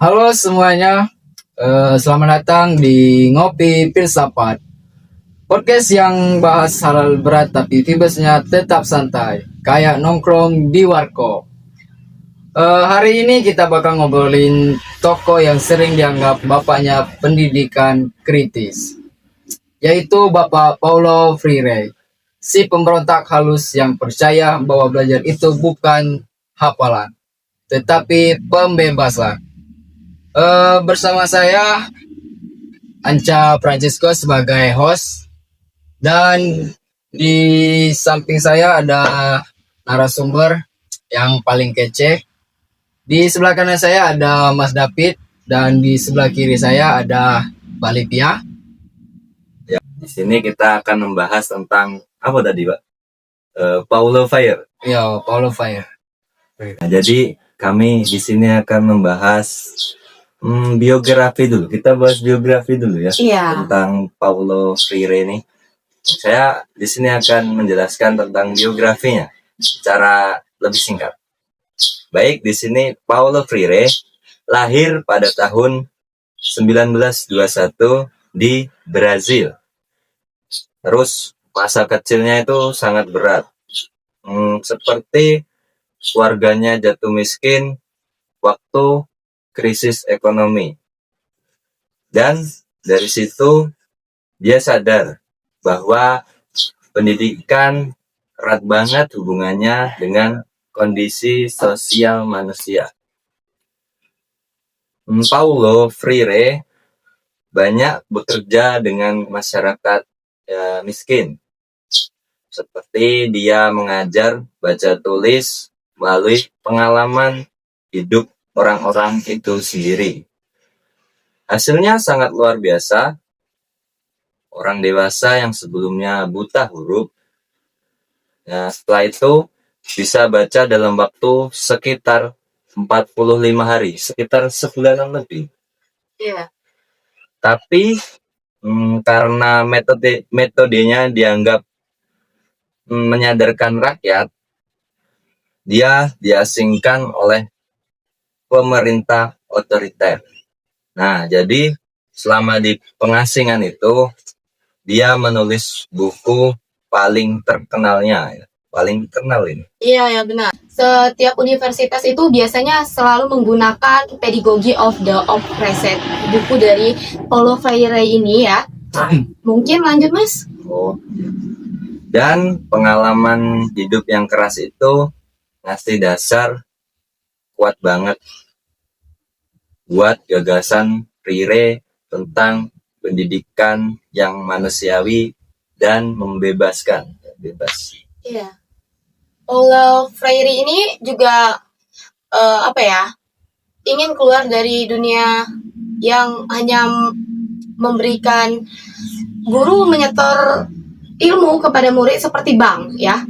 Halo semuanya, selamat datang di Ngopi Filsafat, podcast yang bahas hal berat tapi vibesnya tetap santai, kayak nongkrong di warkop. Hari ini kita bakal ngobrolin tokoh yang sering dianggap bapaknya pendidikan kritis, yaitu Bapak Paulo Freire, si pemberontak halus yang percaya bahwa belajar itu bukan hafalan, tetapi pembebasan. Bersama saya Anca Francisco sebagai host, dan di samping saya ada narasumber yang paling kece. Di sebelah kanan saya ada Mas David dan di sebelah kiri saya ada Mbak Livia. Ya, di sini kita akan membahas tentang apa tadi, Pak? Paulo Freire. Ya, Paulo Freire. Nah, jadi kami di sini akan membahas biografi dulu. Kita bahas biografi dulu ya. Iya. Tentang Paulo Freire ini. Saya di sini akan menjelaskan tentang biografinya secara lebih singkat. Baik, di sini Paulo Freire lahir pada tahun 1921 di Brazil. Terus masa kecilnya itu sangat berat. Seperti keluarganya jatuh miskin waktu krisis ekonomi. Dan dari situ dia sadar bahwa pendidikan erat banget hubungannya dengan kondisi sosial manusia. Paulo Freire banyak bekerja dengan masyarakat miskin. Seperti dia mengajar baca tulis melalui pengalaman hidup orang-orang itu sendiri. Hasilnya sangat luar biasa. Orang dewasa yang sebelumnya buta huruf, setelah itu bisa baca dalam waktu sekitar 45 hari, sekitar sebulanan lebih. Iya. Tapi karena metodenya dianggap menyadarkan rakyat, dia diasingkan oleh pemerintah otoriter. Nah, jadi selama di pengasingan itu, dia menulis buku paling terkenalnya, paling terkenal ini. Iya, ya benar. Setiap universitas itu biasanya selalu menggunakan Pedagogy of the Oppressed, buku dari Paulo Freire ini ya. Mungkin lanjut, Mas. Dan pengalaman hidup yang keras itu ngasih dasar kuat banget buat gagasan Freire tentang pendidikan yang manusiawi dan membebaskan. Bebas. Iya. Paulo Freire ini juga ingin keluar dari dunia yang hanya memberikan guru menyetor ilmu kepada murid seperti bank ya.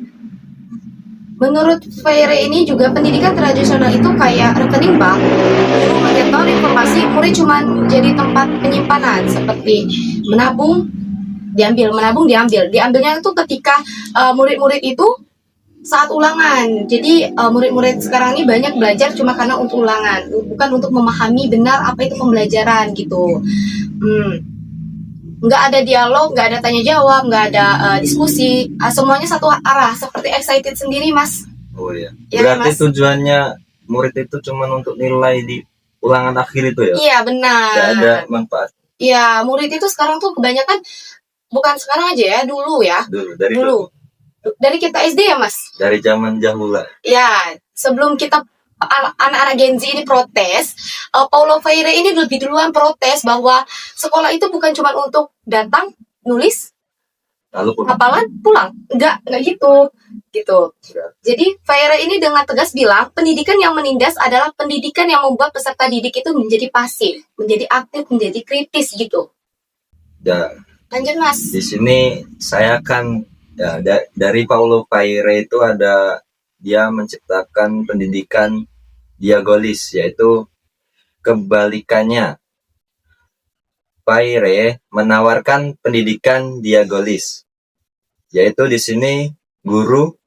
Menurut Freire ini juga pendidikan tradisional itu kayak rekening bank. Guru menyetor informasi, murid cuma jadi tempat penyimpanan seperti menabung, diambil. Diambilnya itu ketika murid-murid itu saat ulangan. Jadi murid-murid sekarang ini banyak belajar cuma karena untuk ulangan, bukan untuk memahami benar apa itu pembelajaran gitu. Nggak ada dialog, nggak ada tanya jawab, nggak ada diskusi, semuanya satu arah seperti excited sendiri, Mas. Oh iya. Ya, berarti Mas? Tujuannya murid itu cuma untuk nilai di ulangan akhir itu ya? Iya, benar. Nggak ada manfaat. Iya, murid itu sekarang tuh kebanyakan, bukan sekarang aja ya, dulu ya. Dulu. Dari kita SD ya, Mas? Dari zaman jahula. Ya, sebelum kita anak-anak Gen Z ini protes, Paulo Freire ini lebih duluan protes bahwa sekolah itu bukan cuma untuk datang, nulis, lalu hafalan, pulang. Enggak gitu. Jadi Freire ini dengan tegas bilang, pendidikan yang menindas adalah pendidikan yang membuat peserta didik itu menjadi pasif, menjadi aktif, menjadi kritis gitu. Ya. Lanjut, Mas. Di sini saya akan dari Paulo Freire itu ada dia menciptakan pendidikan diagolis, yaitu kebalikannya. Freire menawarkan pendidikan diagolis, yaitu di sini guru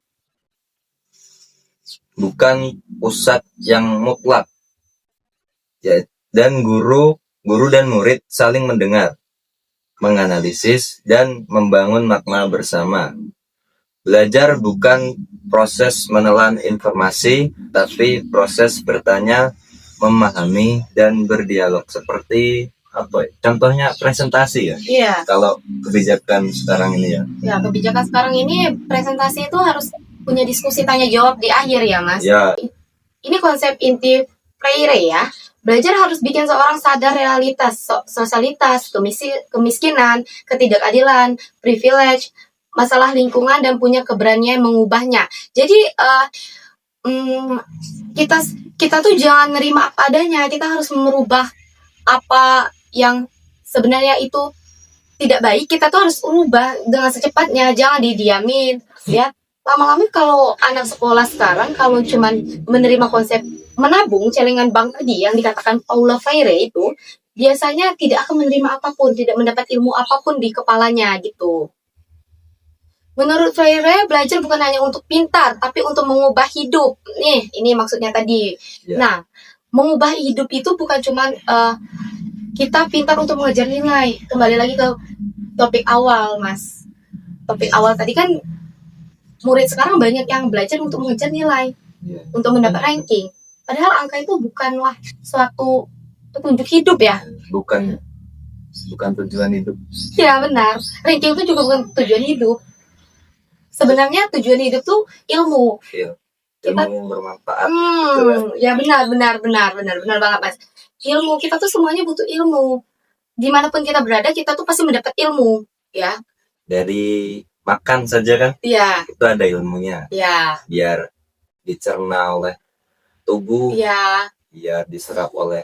bukan pusat yang mutlak, dan guru dan murid saling mendengar, menganalisis, dan membangun makna bersama. Belajar bukan proses menelan informasi, tapi proses bertanya, memahami, dan berdialog. Seperti apa ya? Contohnya presentasi ya. Iya. Kalau kebijakan sekarang ini ya. Ya, kebijakan sekarang ini presentasi itu harus punya diskusi tanya jawab di akhir ya, Mas. Ya, Ini konsep inti Freire ya. Belajar harus bikin seorang sadar realitas, sosialitas, kemiskinan, ketidakadilan, privilege, masalah lingkungan, dan punya keberanian mengubahnya. Jadi kita tuh jangan nerima apa adanya. Kita harus merubah apa yang sebenarnya itu tidak baik. Kita tuh harus ubah dengan secepatnya. Jangan didiamin. Ya, lama-lama kalau anak sekolah sekarang kalau cuman menerima konsep menabung celengan bank tadi yang dikatakan Paulo Freire itu, biasanya tidak akan menerima apapun, tidak mendapat ilmu apapun di kepalanya gitu. Menurut Freire, belajar bukan hanya untuk pintar, tapi untuk mengubah hidup. Nih, ini maksudnya tadi. Ya. Nah, mengubah hidup itu bukan cuma kita pintar untuk mengejar nilai. Kembali lagi ke topik awal, Mas. Topik awal tadi kan murid sekarang banyak yang belajar untuk mengejar nilai, ya. untuk mendapat ranking. Padahal angka itu bukanlah suatu petunjuk hidup ya. Bukan tujuan hidup. Ya benar. Ranking itu juga bukan tujuan hidup. Sebenarnya tujuan hidup tuh ilmu. Iya. Kita- Ilmu yang bermanfaat. Ya benar banget, Mas. Ilmu, kita tuh semuanya butuh ilmu. Dimanapun kita berada, kita tuh pasti mendapat ilmu, ya. Dari makan saja kan Iya, itu ada ilmunya, ya, biar dicerna oleh tubuh, iya, biar diserap oleh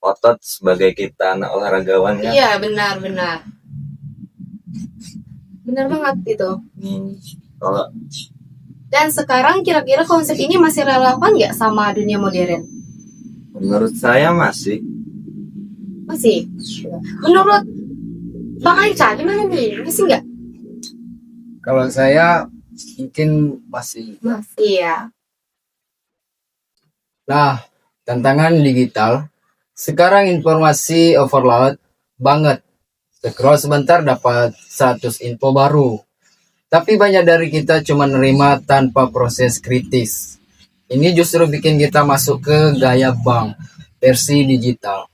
otot sebagai kita anak olahragawan ya. iya, benar. Benar banget itu. Kalau Dan sekarang kira-kira konsep ini masih relevan nggak sama dunia modern? menurut saya masih Masih. Menurut Bang Anca, gimana nih? Masih nggak? Kalau saya mungkin masih. Masih ya. Nah, tantangan digital. Sekarang informasi overload banget. Scroll sebentar dapat 100 info baru. Tapi banyak dari kita cuma nerima tanpa proses kritis. Ini justru bikin kita masuk ke gaya bank versi digital.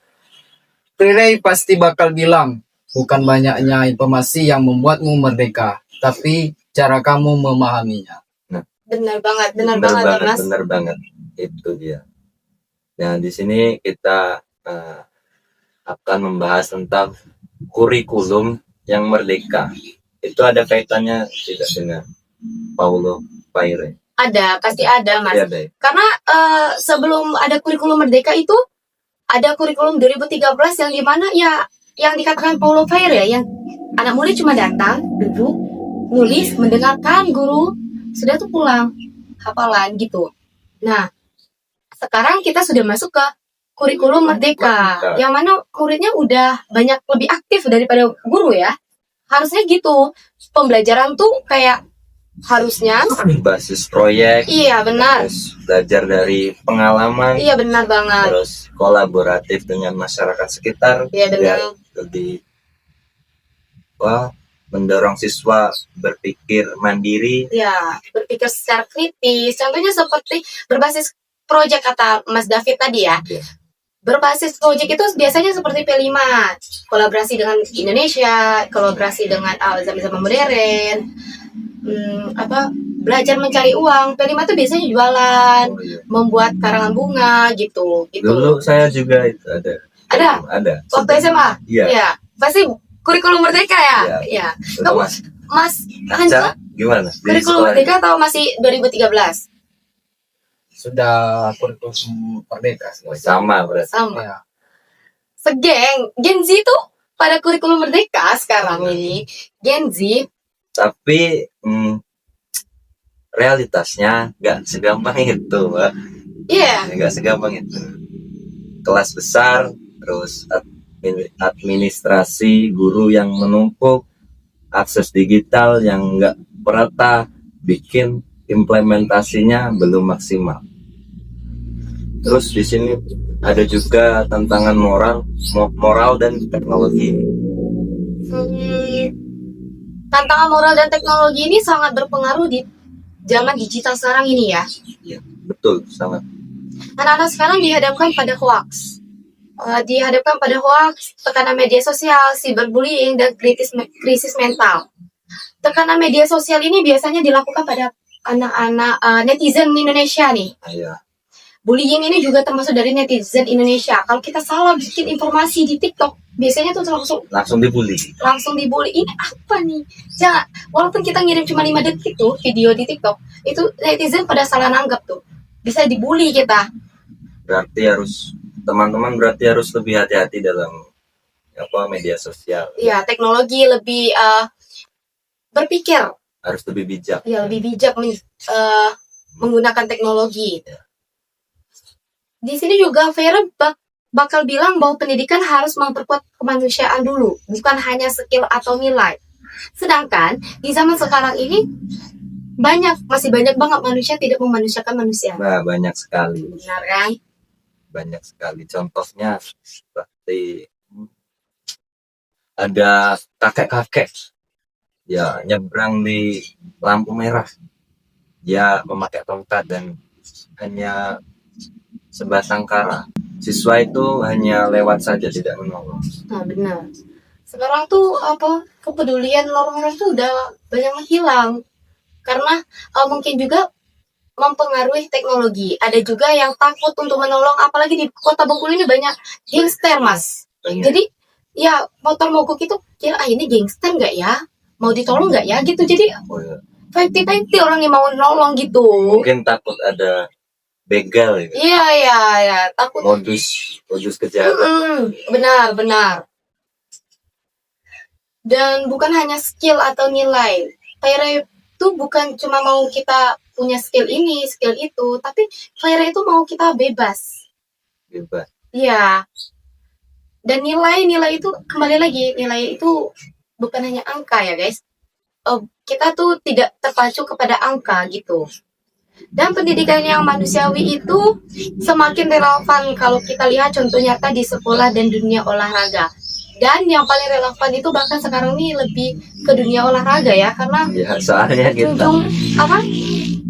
Freire pasti bakal bilang, bukan banyaknya informasi yang membuatmu merdeka, tapi cara kamu memahaminya. Benar banget ya, Mas. benar banget itu dia. Nah di sini kita akan membahas tentang kurikulum yang merdeka. Itu ada kaitannya tidak dengan Paulo Freire? Ada, pasti ada, Mas. Ya, deh. Karena sebelum ada kurikulum merdeka itu ada kurikulum 2013 yang dimana ya yang dikatakan Paulo Freire yang anak murid cuma datang, duduk, nulis, mendengarkan guru, sudah tuh pulang, hafalan gitu. Nah, sekarang kita sudah masuk ke kurikulum merdeka, yang mana muridnya udah banyak lebih aktif daripada guru ya. Harusnya gitu. Pembelajaran tuh kayak harusnya Basis proyek, iya benar. terus belajar dari pengalaman, Iya benar banget. terus kolaboratif dengan masyarakat sekitar, Iya benar. lebih mendorong siswa berpikir mandiri. Ya, berpikir secara kritis. Contohnya seperti berbasis proyek kata Mas David tadi ya. Iya. Berbasis proyek itu biasanya seperti P5, kolaborasi dengan Indonesia, kolaborasi dengan zaman-zaman modern, belajar mencari uang. P5 itu biasanya jualan, Oh, iya. membuat karangan bunga gitu. Dulu saya juga itu ada. Ada? Waktu SMA? Iya. Iya. Pasti kurikulum merdeka ya? Iya. Iya. Itu Mas Anca, gimana? Di kurikulum sekolah? merdeka atau masih 2013? Sudah kurikulum merdeka. Sama berarti. Sama. Ya. Gen Z tuh pada kurikulum merdeka sekarang ini. Gen Z, Tapi realitasnya nggak segampang itu, Mbak. iya, Nggak segampang itu. Kelas besar, terus administrasi, guru yang menumpuk, akses digital yang nggak merata, bikin implementasinya belum maksimal. Terus di sini ada juga tantangan moral dan teknologi. Tantangan moral dan teknologi ini sangat berpengaruh di zaman digital sekarang ini ya. Ya, betul, sangat. Anak-anak sekarang dihadapkan pada hoax. Tekanan media sosial, cyberbullying, dan krisis mental. Tekanan media sosial ini biasanya dilakukan pada anak-anak netizen Indonesia nih. Ya, Bullying ini juga termasuk dari netizen Indonesia. Kalau kita salah bikin informasi di TikTok, biasanya tuh langsung dibully. Ini apa nih? Jangan, walaupun kita ngirim cuma 5 detik tuh video di TikTok, itu netizen pada salah nanggap tuh. Bisa dibully kita. Teman-teman berarti harus lebih hati-hati dalam media sosial. Ya, teknologi lebih berpikir. Harus lebih bijak. Ya, lebih bijak menggunakan teknologi. Di sini juga Vera bakal bilang bahwa pendidikan harus memperkuat kemanusiaan dulu, bukan hanya skill atau nilai. Sedangkan di zaman sekarang ini masih banyak banget manusia tidak memanusiakan manusia. Nah, banyak sekali. Benar kan? Banyak sekali. Contohnya seperti ada kakek-kakek ya nyebrang di lampu merah. Dia memakai tongkat dan hanya sebatang kara. Siswa itu hanya lewat saja, tidak menolong. Nah, benar. Sekarang tuh kepedulian orang-orang tuh udah banyak menghilang karena mungkin juga mempengaruhi teknologi. Ada juga yang takut untuk menolong, apalagi di kota Bengkulu ini banyak gangster, Mas. Jadi ya motor mogok itu kira ini gangster nggak ya? Mau ditolong nggak ya? Gitu. Jadi fighting orang yang mau nolong gitu. Mungkin takut ada begal ya. Iya, takut. Modus kejahatan. Benar. Dan bukan hanya skill atau nilai. Fire itu bukan cuma mau kita punya skill ini, skill itu, tapi Fire itu mau kita bebas. Iya. Dan nilai itu kembali lagi, nilai itu bukan hanya angka ya guys. Kita tuh tidak terpacu kepada angka gitu. Dan pendidikan yang manusiawi itu semakin relevan kalau kita lihat contoh nyata di sekolah dan dunia olahraga. Dan yang paling relevan itu bahkan sekarang ini lebih ke dunia olahraga ya, karena soalnya kita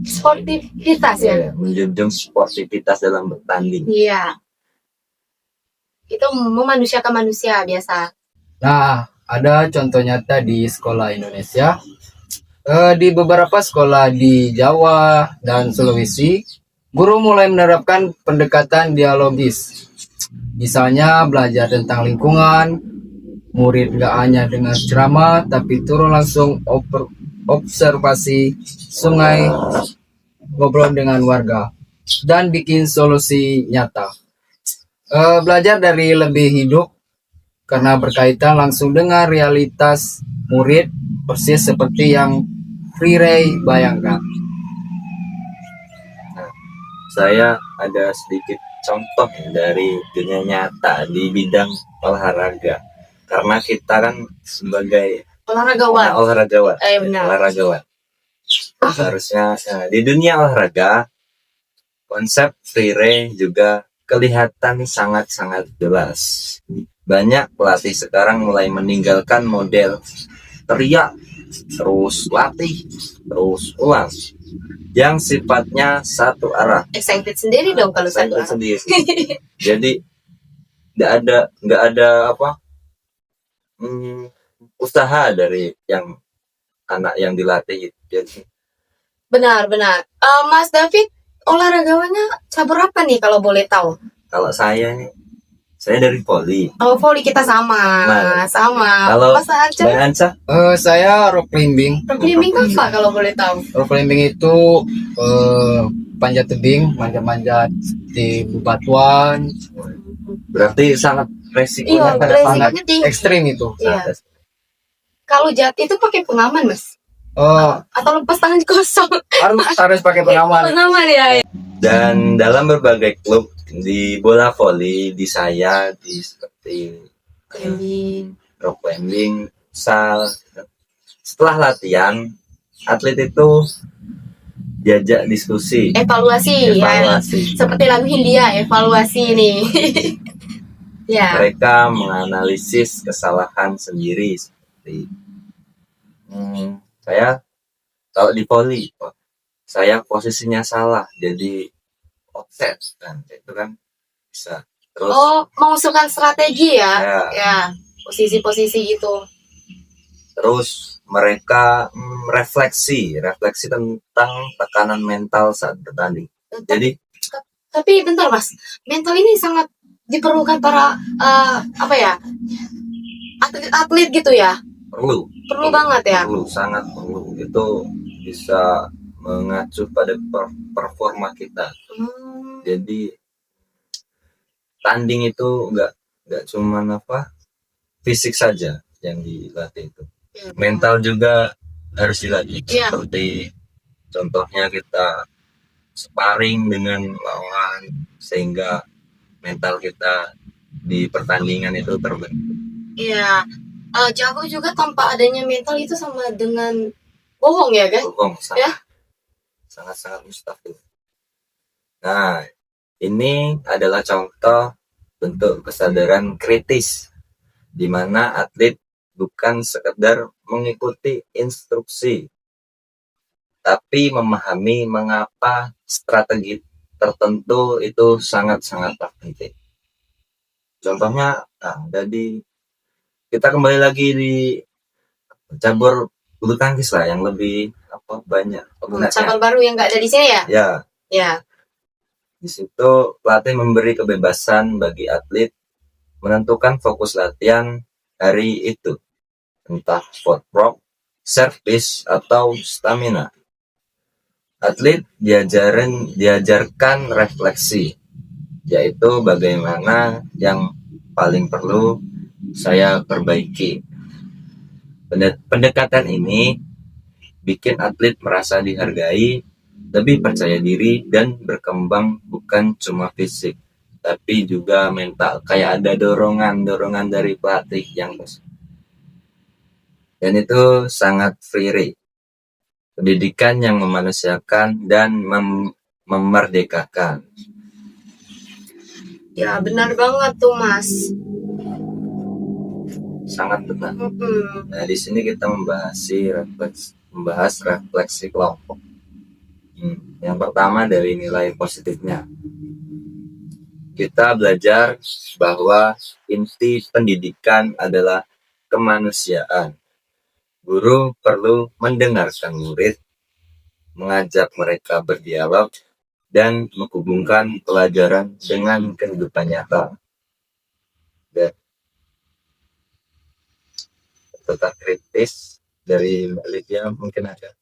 sportivitas ya. Menjunjung sportivitas dalam bertanding. Iya. Itu memanusiakan manusia biasa. Nah, ada contoh nyata di sekolah Indonesia. Di beberapa sekolah di Jawa dan Sulawesi, guru mulai menerapkan pendekatan dialogis. Misalnya belajar tentang lingkungan, murid nggak hanya dengar ceramah, tapi turun langsung observasi sungai, ngobrol dengan warga, dan bikin solusi nyata. Belajar dari lebih hidup, karena berkaitan langsung dengan realitas murid, persis seperti yang Freire bayangkan. Nah, saya ada sedikit contoh dari dunia nyata di bidang olahraga. Karena kita kan sebagai olahragawan. Seharusnya di dunia olahraga konsep Freire juga kelihatan sangat-sangat jelas. Banyak pelatih sekarang mulai meninggalkan model teriak, terus latih, terus ulang, yang sifatnya satu arah. Excited sendiri dong kalau saya sendiri. Jadi nggak ada usaha dari anak yang dilatih. Jadi benar. Mas David olahragawannya cabur apa nih kalau boleh tahu? Kalau saya dari voli. Voli kita sama. Kalau Bang Anca? Saya rock climbing. Rock climbing itu apa kalau boleh tahu? Rock climbing itu panjat tebing, manjat-manjat di bebatuan. Berarti sangat resikonya sangat ekstrim itu. Iya. Kalau jatuh itu pakai pengaman, Mas? Atau lepas tangan kosong? Harus pakai pengaman. Ya. Dan dalam berbagai klub di bola voli, di seperti rock climbing, setelah latihan atlet itu diajak diskusi, Evaluasi, ya. evaluasi. Seperti lagu Hindia, evaluasi nih. Ya. Mereka menganalisis kesalahan sendiri seperti saya kalau di voli, saya posisinya salah jadi offset kan, itu kan bisa. Terus Mengusulkan strategi ya. ya, Ya, posisi-posisi itu. terus mereka refleksi tentang tekanan mental saat bertanding. Jadi Tapi bentar Mas, mental ini sangat diperlukan para atlet-atlet gitu ya. perlu Banget ya. sangat perlu. Itu bisa mengacu pada performa kita. Jadi tanding itu nggak cuma fisik saja yang dilatih itu, mental juga harus dilatih. Seperti contohnya kita sparring dengan lawan sehingga mental kita di pertandingan itu terbentuk. Iya. Jago juga tanpa adanya mental itu sama dengan bohong ya kan? Bohong, sangat mustahil. Nah, ini adalah contoh bentuk kesadaran kritis di mana atlet bukan sekedar mengikuti instruksi, tapi memahami mengapa strategi tertentu itu sangat-sangat penting. Contohnya, jadi kita kembali lagi di cabur bulu tangkis lah yang lebih banyak penggunanya. Cabang baru yang nggak ada di sini ya? Ya. Di situ pelatih memberi kebebasan bagi atlet menentukan fokus latihan hari itu, entah spot prop, service, atau stamina. Atlet diajarkan refleksi, yaitu bagaimana yang paling perlu saya perbaiki. Pendekatan ini bikin atlet merasa dihargai, lebih percaya diri, dan berkembang bukan cuma fisik, tapi juga mental. Kayak ada dorongan dari pelatih yang dan itu sangat free. Pendidikan yang memanusiakan dan memerdekakan. Ya benar banget tuh Mas. Sangat benar. Nah, di sini kita membahas refleksi kelompok. Yang pertama dari nilai positifnya. Kita belajar bahwa inti pendidikan adalah kemanusiaan. Guru perlu mendengarkan murid, mengajak mereka berdialog, dan menghubungkan pelajaran dengan kehidupan nyata. Dan tetap kritis dari Mbak Lydia mungkin ada.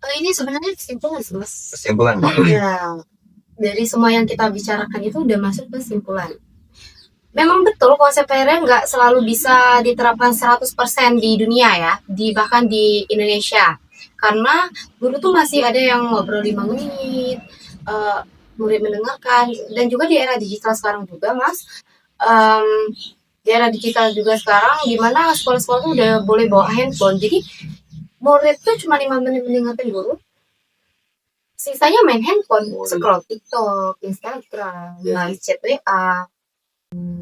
Ini sebenarnya kesimpulan Mas. Kesimpulan. Ya. Dari semua yang kita bicarakan itu udah masuk ke kesimpulan. Memang betul konsep fair nggak selalu bisa diterapkan 100% di dunia ya, bahkan di Indonesia. Karena guru tuh masih ada yang ngobrol 5 menit, murid mendengarkan, dan juga di era digital sekarang juga Mas. Di era digital juga sekarang, gimana sekolah-sekolah tuh udah boleh bawa handphone. Jadi murid tuh cuma 5 menit mendengarkan guru, sisanya main handphone, scroll TikTok, Instagram, live chat WA.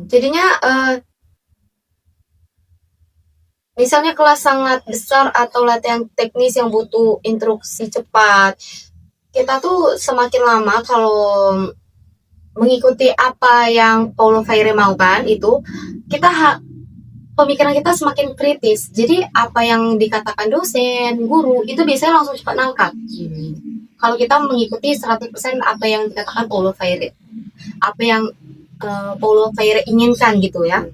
Jadinya misalnya kelas sangat besar atau latihan teknis yang butuh instruksi cepat, kita tuh semakin lama kalau mengikuti apa yang Paulo Freire mau kan, itu pemikiran kita semakin kritis. Jadi apa yang dikatakan dosen, guru itu biasanya langsung cepat nangkap. Kalau kita mengikuti 100% apa yang dikatakan Paulo Freire, apa yang Paulo Freire inginkan gitu ya.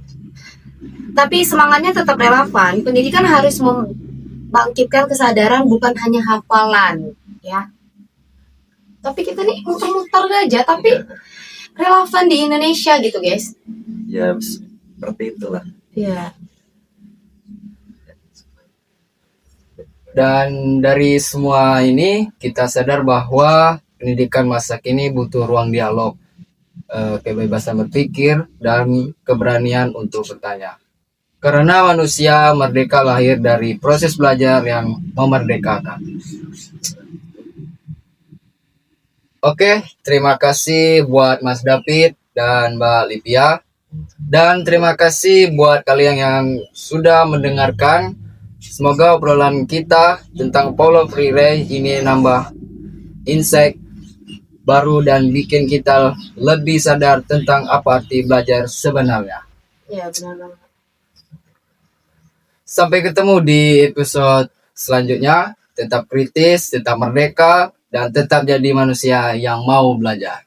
Tapi semangatnya tetap relevan. Pendidikan harus membangkitkan kesadaran, bukan hanya hafalan ya. Tapi kita nih muter-muter aja, tapi relevan di Indonesia gitu guys. Ya seperti itulah. Ya. Dan dari semua ini kita sadar bahwa pendidikan masa kini butuh ruang dialog, kebebasan berpikir, dan keberanian untuk bertanya. Karena manusia merdeka lahir dari proses belajar yang memerdekakan. Oke, terima kasih buat Mas David dan Mbak Livia. Dan terima kasih buat kalian yang sudah mendengarkan. Semoga obrolan kita tentang Paulo Freire ini nambah insight baru dan bikin kita lebih sadar tentang apa arti belajar sebenarnya. Ya, benar banget. Sampai ketemu di episode selanjutnya. Tetap kritis, tetap merdeka, dan tetap jadi manusia yang mau belajar.